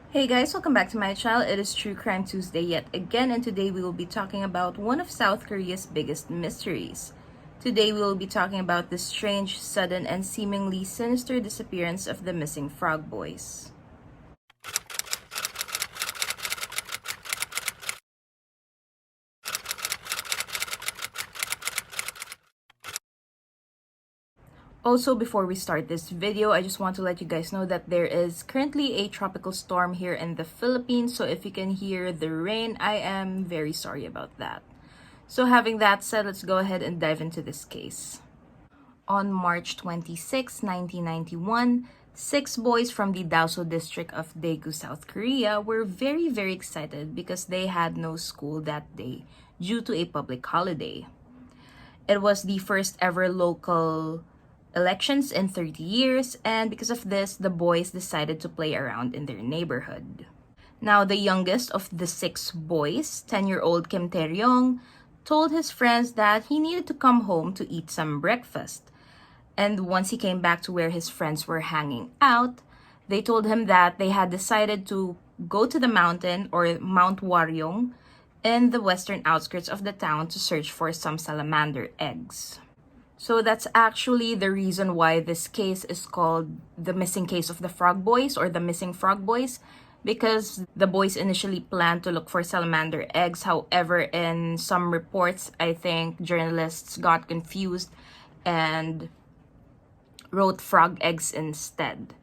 Hey guys, welcome back to my channel. It is True Crime Tuesday yet again, and today we will be talking about one of South Korea's biggest mysteries. Today we will be talking about the strange, sudden, and seemingly sinister disappearance of the missing Frog Boys. Also, before we start this video, I just want to let you guys know that there is currently a tropical storm here in the Philippines, so if you can hear the rain, I am very sorry about that. So having that said, let's go ahead and dive into this case. On March 26, 1991, 6 boys from the Daoso district of Daegu, South Korea were very excited because they had no school that day due to a public holiday. It was the first ever local elections in 30 years, and because of this, the boys decided to play around in their neighborhood. Now, the youngest of the 6 boys, 10-year-old Kim Tae-ryong, told his friends that he needed to come home to eat some breakfast. And once he came back to where his friends were hanging out, they told him that they had decided to go to the mountain, or Mount Waryong, in the western outskirts of the town to search for some salamander eggs. So that's actually the reason why this case is called the missing case of the Frog Boys, or the missing Frog Boys, because the boys initially planned to look for salamander eggs. However, in some reports, I think journalists got confused and wrote frog eggs instead.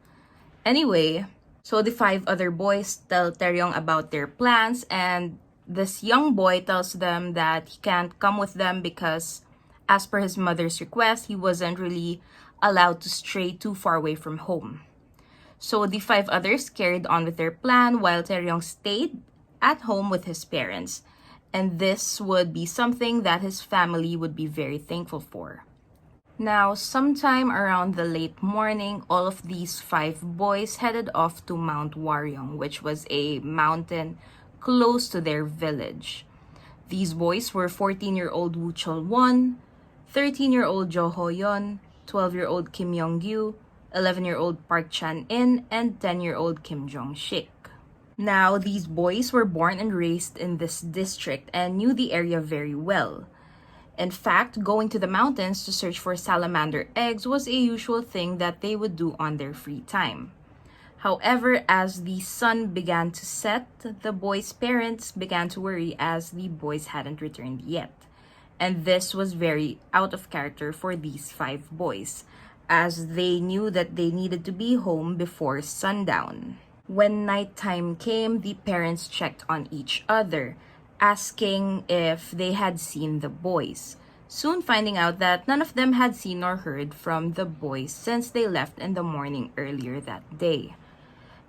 Anyway, so the 5 other boys tell Taeryong about their plans, and this young boy tells them that he can't come with them because, as per his mother's request, he wasn't really allowed to stray too far away from home. So the 5 others carried on with their plan while Taeryong stayed at home with his parents. And this would be something that his family would be very thankful for. Now, sometime around the late morning, all of these 5 boys headed off to Mount Waryong, which was a mountain close to their village. These boys were 14-year-old Woo Chol-won, 13-year-old Jo Ho-yeon, 12-year-old Kim Yong-gyu, 11-year-old Park Chan-in, and 10-year-old Kim Jong-shik. Now, these boys were born and raised in this district and knew the area very well. In fact, going to the mountains to search for salamander eggs was a usual thing that they would do on their free time. However, as the sun began to set, the boys' parents began to worry as the boys hadn't returned yet. And this was very out of character for these 5 boys, as they knew that they needed to be home before sundown. When nighttime came, the parents checked on each other, asking if they had seen the boys, soon finding out that none of them had seen or heard from the boys since they left in the morning earlier that day.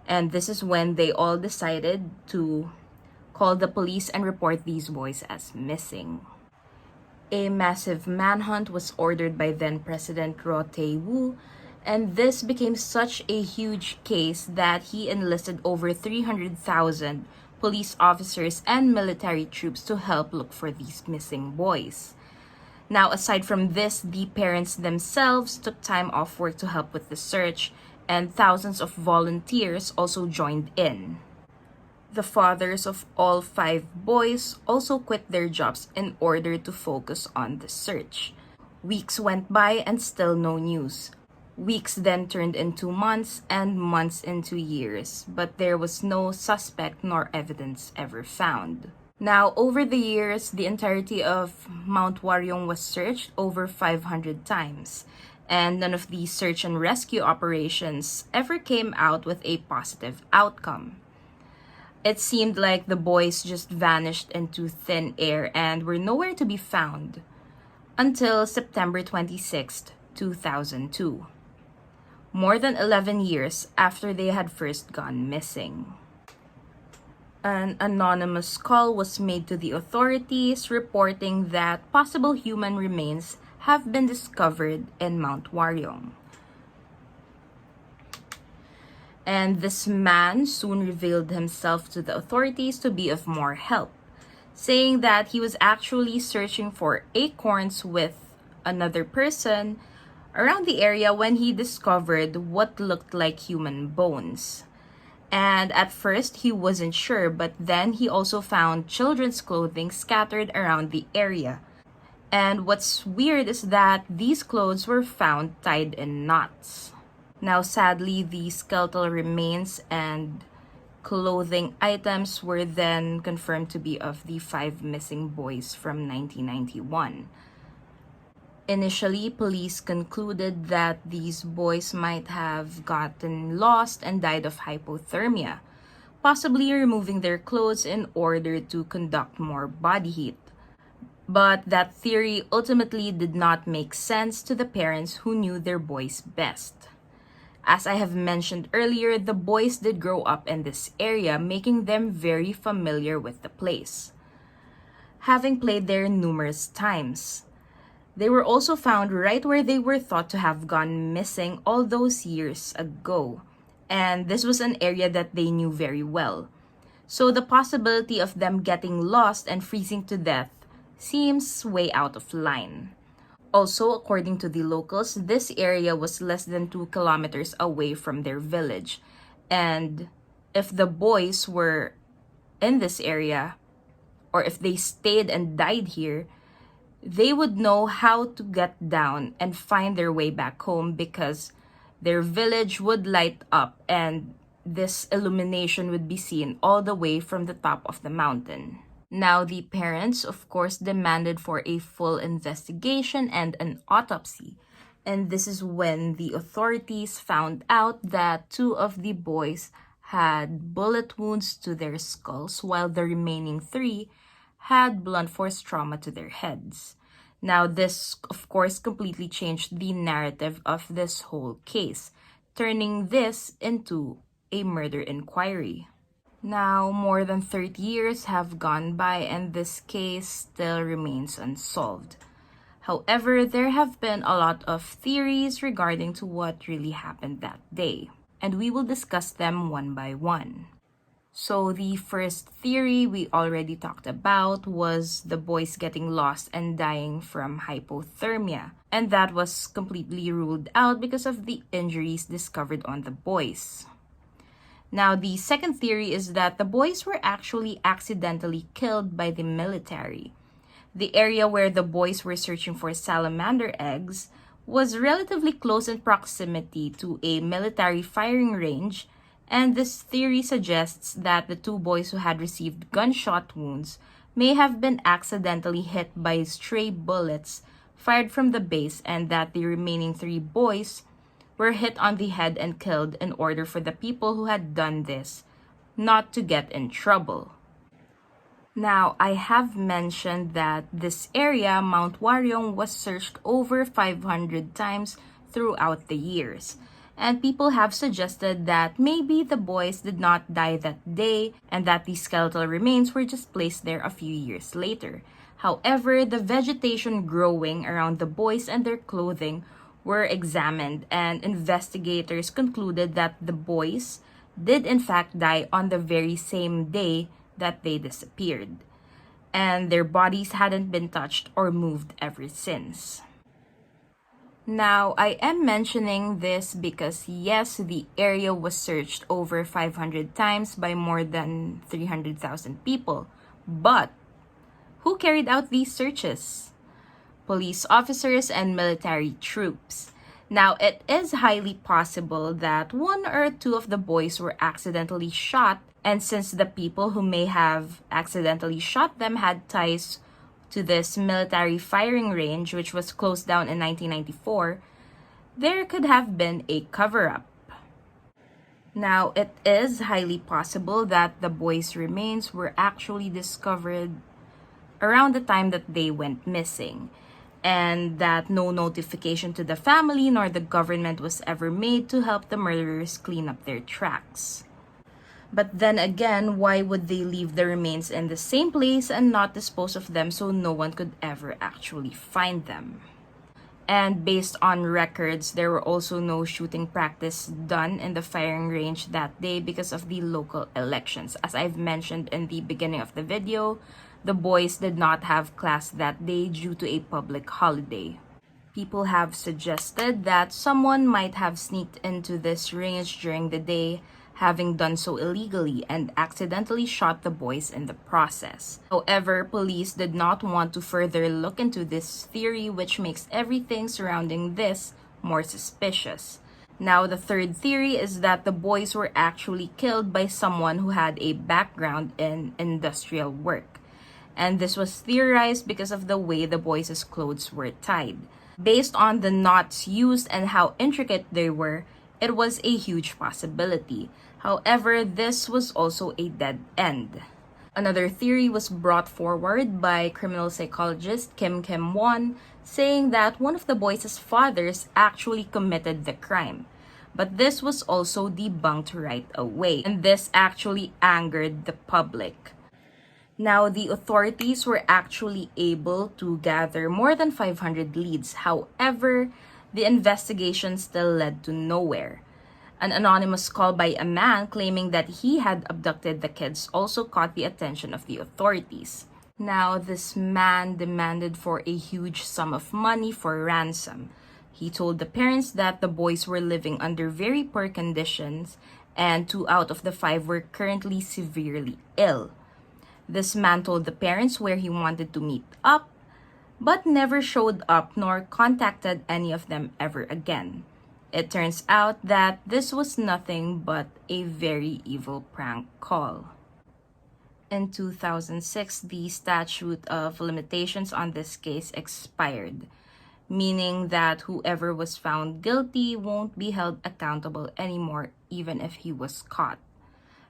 And this is when they all decided to call the police and report these boys as missing. A massive manhunt was ordered by then-President Roh Tae-woo, and this became such a huge case that he enlisted over 300,000 police officers and military troops to help look for these missing boys. Now, aside from this, the parents themselves took time off work to help with the search, and thousands of volunteers also joined in. The fathers of all 5 boys also quit their jobs in order to focus on the search. Weeks went by and still no news. Weeks then turned into months, and months into years, but there was no suspect nor evidence ever found. Now, over the years, the entirety of Mount Waryong was searched over 500 times, and none of these search and rescue operations ever came out with a positive outcome. It seemed like the boys just vanished into thin air and were nowhere to be found until September 26, 2002. More than 11 years after they had first gone missing. An anonymous call was made to the authorities reporting that possible human remains have been discovered in Mount Waryong. And this man soon revealed himself to the authorities to be of more help, saying that he was actually searching for acorns with another person around the area when he discovered what looked like human bones. And at first, he wasn't sure, but then he also found children's clothing scattered around the area. And what's weird is that these clothes were found tied in knots. Now, sadly, the skeletal remains and clothing items were then confirmed to be of the 5 missing boys from 1991. Initially, police concluded that these boys might have gotten lost and died of hypothermia, possibly removing their clothes in order to conduct more body heat. But that theory ultimately did not make sense to the parents who knew their boys best. As I have mentioned earlier, the boys did grow up in this area, making them very familiar with the place, having played there numerous times. They were also found right where they were thought to have gone missing all those years ago, and this was an area that they knew very well. So the possibility of them getting lost and freezing to death seems way out of line. Also, according to the locals, this area was less than 2 kilometers away from their village, and if the boys were in this area, or if they stayed and died here, they would know how to get down and find their way back home because their village would light up and this illumination would be seen all the way from the top of the mountain. Now, the parents, of course, demanded for a full investigation and an autopsy. And this is when the authorities found out that 2 of the boys had bullet wounds to their skulls, while the remaining 3 had blunt force trauma to their heads. Now, this, of course, completely changed the narrative of this whole case, turning this into a murder inquiry. Now, more than 30 years have gone by and this case still remains unsolved. However, there have been a lot of theories regarding to what really happened that day, and we will discuss them one by one. So the first theory we already talked about was the boys getting lost and dying from hypothermia, and that was completely ruled out because of the injuries discovered on the boys. Now, the second theory is that the boys were actually accidentally killed by the military. The area where the boys were searching for salamander eggs was relatively close in proximity to a military firing range, and this theory suggests that the 2 boys who had received gunshot wounds may have been accidentally hit by stray bullets fired from the base, and that the remaining 3 boys were hit on the head and killed in order for the people who had done this not to get in trouble. Now, I have mentioned that this area, Mount Waryong, was searched over 500 times throughout the years. And people have suggested that maybe the boys did not die that day and that the skeletal remains were just placed there a few years later. However, the vegetation growing around the boys and their clothing were examined, and investigators concluded that the boys did in fact die on the very same day that they disappeared, and their bodies hadn't been touched or moved ever since. Now, I am mentioning this because yes, the area was searched over 500 times by more than 300,000 people, but who carried out these searches? Police officers and military troops. Now, it is highly possible that 1 or 2 of the boys were accidentally shot, and since the people who may have accidentally shot them had ties to this military firing range, which was closed down in 1994, there could have been a cover-up. Now, it is highly possible that the boys' remains were actually discovered around the time that they went missing, and that no notification to the family nor the government was ever made to help the murderers clean up their tracks. But then again, why would they leave the remains in the same place and not dispose of them so no one could ever actually find them? And based on records, there were also no shooting practice done in the firing range that day because of the local elections. As I've mentioned in the beginning of the video, the boys did not have class that day due to a public holiday. People have suggested that someone might have sneaked into this range during the day, having done so illegally and accidentally shot the boys in the process. However, police did not want to further look into this theory, which makes everything surrounding this more suspicious. Now, the third theory is that the boys were actually killed by someone who had a background in industrial work. And this was theorized because of the way the boys' clothes were tied. Based on the knots used and how intricate they were, it was a huge possibility. However, this was also a dead end. Another theory was brought forward by criminal psychologist Kim Won, saying that one of the boys' fathers actually committed the crime. But this was also debunked right away, and this actually angered the public. Now, the authorities were actually able to gather more than 500 leads. However, the investigation still led to nowhere. An anonymous call by a man claiming that he had abducted the kids also caught the attention of the authorities. Now, this man demanded for a huge sum of money for ransom. He told the parents that the boys were living under very poor conditions and 2 out of the 5 were currently severely ill. This man told the parents where he wanted to meet up, but never showed up nor contacted any of them ever again. It turns out that this was nothing but a very evil prank call. In 2006, the statute of limitations on this case expired, meaning that whoever was found guilty won't be held accountable anymore, even if he was caught.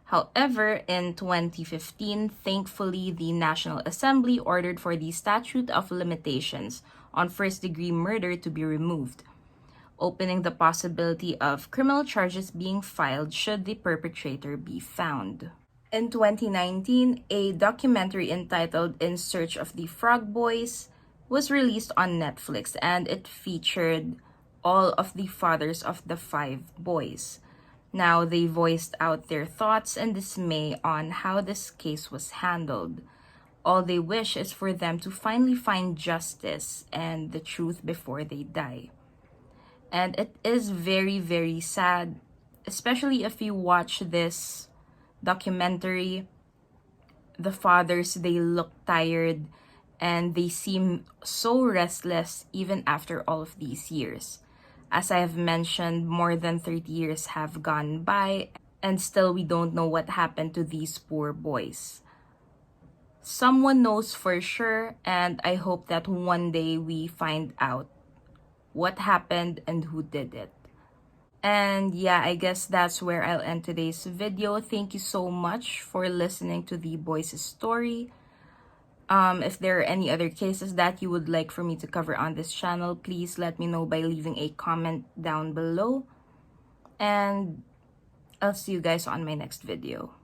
However, in 2015, thankfully, the National Assembly ordered for the statute of limitations on first-degree murder to be removed, opening the possibility of criminal charges being filed should the perpetrator be found. In 2019, a documentary entitled In Search of the Frog Boys was released on Netflix, and it featured all of the fathers of the 5 boys. Now, they voiced out their thoughts and dismay on how this case was handled. All they wish is for them to finally find justice and the truth before they die. And it is very, very sad, especially if you watch this documentary. The fathers, they look tired and they seem so restless even after all of these years. As I have mentioned, more than 30 years have gone by and still we don't know what happened to these poor boys. Someone knows for sure, and I hope that one day we find out what happened and who did it. And yeah, I guess that's where I'll end today's video. Thank you so much for listening to the boys' story. If there are any other cases that you would like for me to cover on this channel, please let me know by leaving a comment down below. And I'll see you guys on my next video.